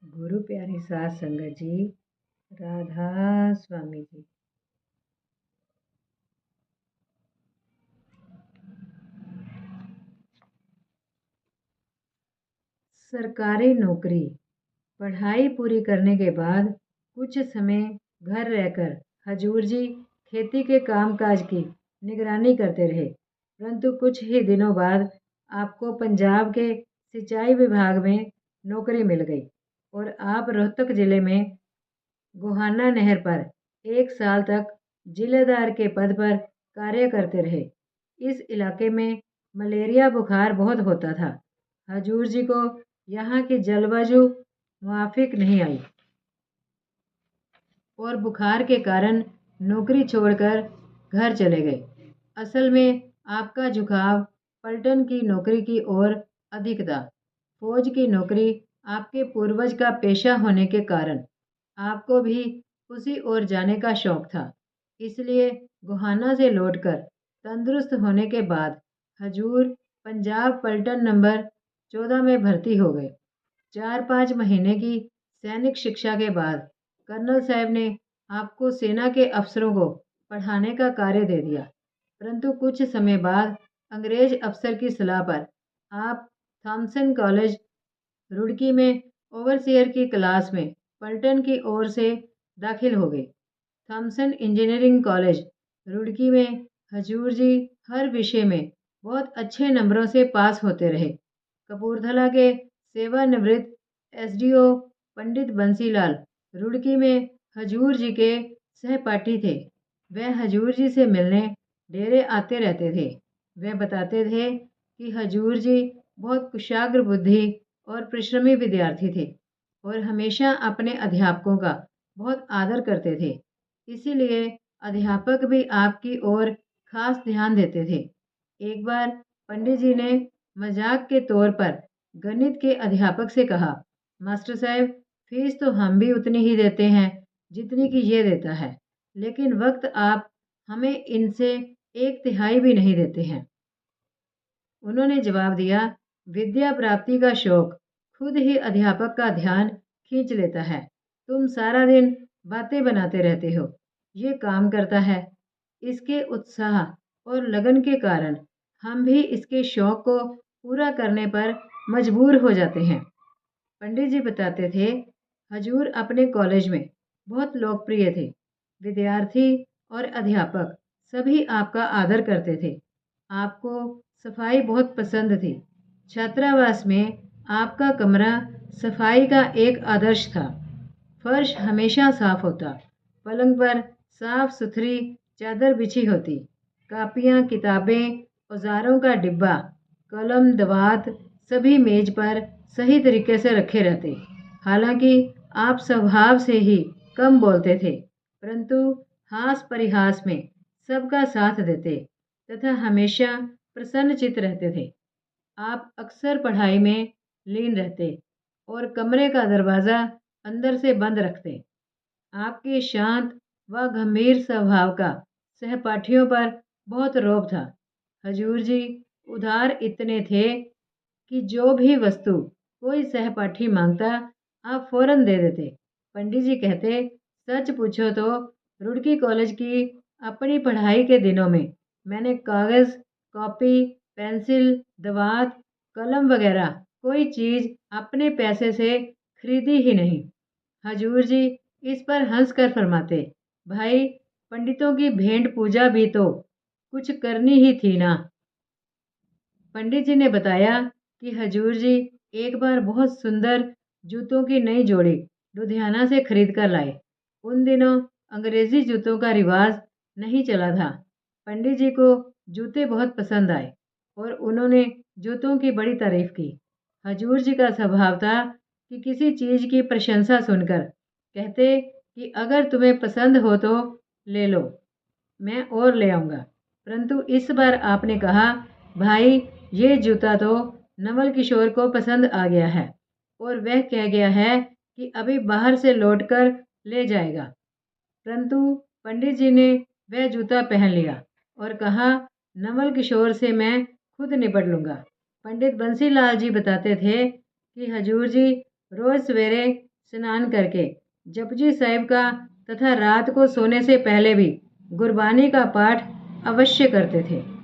गुरु प्यारी सास संगत जी, राधा स्वामी जी। सरकारी नौकरी। पढ़ाई पूरी करने के बाद कुछ समय घर रहकर हजूर जी खेती के कामकाज की निगरानी करते रहे, परंतु कुछ ही दिनों बाद आपको पंजाब के सिंचाई विभाग में नौकरी मिल गई और आप रोहतक जिले में गोहाना नहर पर 1 साल तक जिलेदार के पद पर कार्य करते रहे। इस इलाके में मलेरिया बुखार बहुत होता था। हजूर जी को यहाँ की जलवायु मुवाफिक नहीं आई और बुखार के कारण नौकरी छोड़कर घर चले गए। असल में आपका झुकाव पलटन की नौकरी की ओर अधिक था। फौज की नौकरी आपके पूर्वज का पेशा होने के कारण आपको भी उसी ओर जाने का शौक था। इसलिए गोहाना से लौटकर तंदुरुस्त होने के बाद हजूर पंजाब पलटन नंबर 14 में भर्ती हो गए। 4-5 महीने की सैनिक शिक्षा के बाद कर्नल साहब ने आपको सेना के अफसरों को पढ़ाने का कार्य दे दिया, परंतु कुछ समय बाद अंग्रेज अफसर की सलाह पर आप थॉमसन कॉलेज रुड़की में ओवरसियर की क्लास में पलटन की ओर से दाखिल हो गए। थॉमसन इंजीनियरिंग कॉलेज रुड़की में हजूर जी हर विषय में बहुत अच्छे नंबरों से पास होते रहे। कपूरथला के सेवानिवृत्त एसडीओ पंडित बंसीलाल रुड़की में हजूर जी के सहपाठी थे। वह हजूर जी से मिलने डेरे आते रहते थे। वह बताते थे कि हजूर जी बहुत कुशाग्र बुद्धि और परिश्रमी विद्यार्थी थे और हमेशा अपने अध्यापकों का बहुत आदर करते थे। इसीलिए अध्यापक भी आपकी ओर खास ध्यान देते थे। एक बार पंडित जी ने मजाक के तौर पर गणित के अध्यापक से कहा, मास्टर साहब, फीस तो हम भी उतनी ही देते हैं जितनी कि ये देता है, लेकिन वक्त आप हमें इनसे 1/3 भी नहीं देते हैं। उन्होंने जवाब दिया, विद्या प्राप्ति का शौक खुद ही अध्यापक का ध्यान खींच लेता है। तुम सारा दिन बातें बनाते रहते हो, ये काम करता है। इसके उत्साह और लगन के कारण हम भी इसके शौक को पूरा करने पर मजबूर हो जाते हैं। पंडित जी बताते थे, हजूर अपने कॉलेज में बहुत लोकप्रिय थे। विद्यार्थी और अध्यापक सभी आपका आदर करते थे। आपको सफाई बहुत पसंद थी। छात्रावास में आपका कमरा सफाई का एक आदर्श था। फर्श हमेशा साफ होता, पलंग पर साफ सुथरी चादर बिछी होती, कापियाँ, किताबें, औजारों का डिब्बा, कलम, दवात सभी मेज पर सही तरीके से रखे रहते। हालांकि आप स्वभाव से ही कम बोलते थे, परंतु हास परिहास में सबका साथ देते तथा हमेशा प्रसन्नचित्त रहते थे। आप अक्सर पढ़ाई में लीन रहते और कमरे का दरवाज़ा अंदर से बंद रखते। आपके शांत व गंभीर स्वभाव का सहपाठियों पर बहुत रौब था। हजूर जी उधार इतने थे कि जो भी वस्तु कोई सहपाठी मांगता, आप फौरन दे देते। पंडित जी कहते, सच पूछो तो रुड़की कॉलेज की अपनी पढ़ाई के दिनों में मैंने कागज़, कॉपी, पेंसिल, दवात, कलम वगैरह कोई चीज़ अपने पैसे से खरीदी ही नहीं। हजूर जी इस पर हंस कर फरमाते, भाई, पंडितों की भेंट पूजा भी तो कुछ करनी ही थी ना। पंडित जी ने बताया कि हजूर जी एक बार बहुत सुंदर जूतों की नई जोड़ी लुधियाना से खरीद कर लाए। उन दिनों अंग्रेजी जूतों का रिवाज नहीं चला था। पंडित जी को जूते बहुत पसंद आए और उन्होंने जूतों की बड़ी तारीफ की। हजूर जी का स्वभाव था कि किसी चीज़ की प्रशंसा सुनकर कहते कि अगर तुम्हें पसंद हो तो ले लो, मैं और ले आऊँगा। परंतु इस बार आपने कहा, भाई, ये जूता तो नवल किशोर को पसंद आ गया है और वह कह गया है कि अभी बाहर से लौट कर ले जाएगा। परंतु पंडित जी ने वह जूता पहन लिया और कहा, नवल किशोर से मैं खुद निपट लूँगा। पंडित बंसीलाल जी बताते थे कि हजूर जी रोज़ सवेरे स्नान करके जपजी साहिब का तथा रात को सोने से पहले भी गुरबानी का पाठ अवश्य करते थे।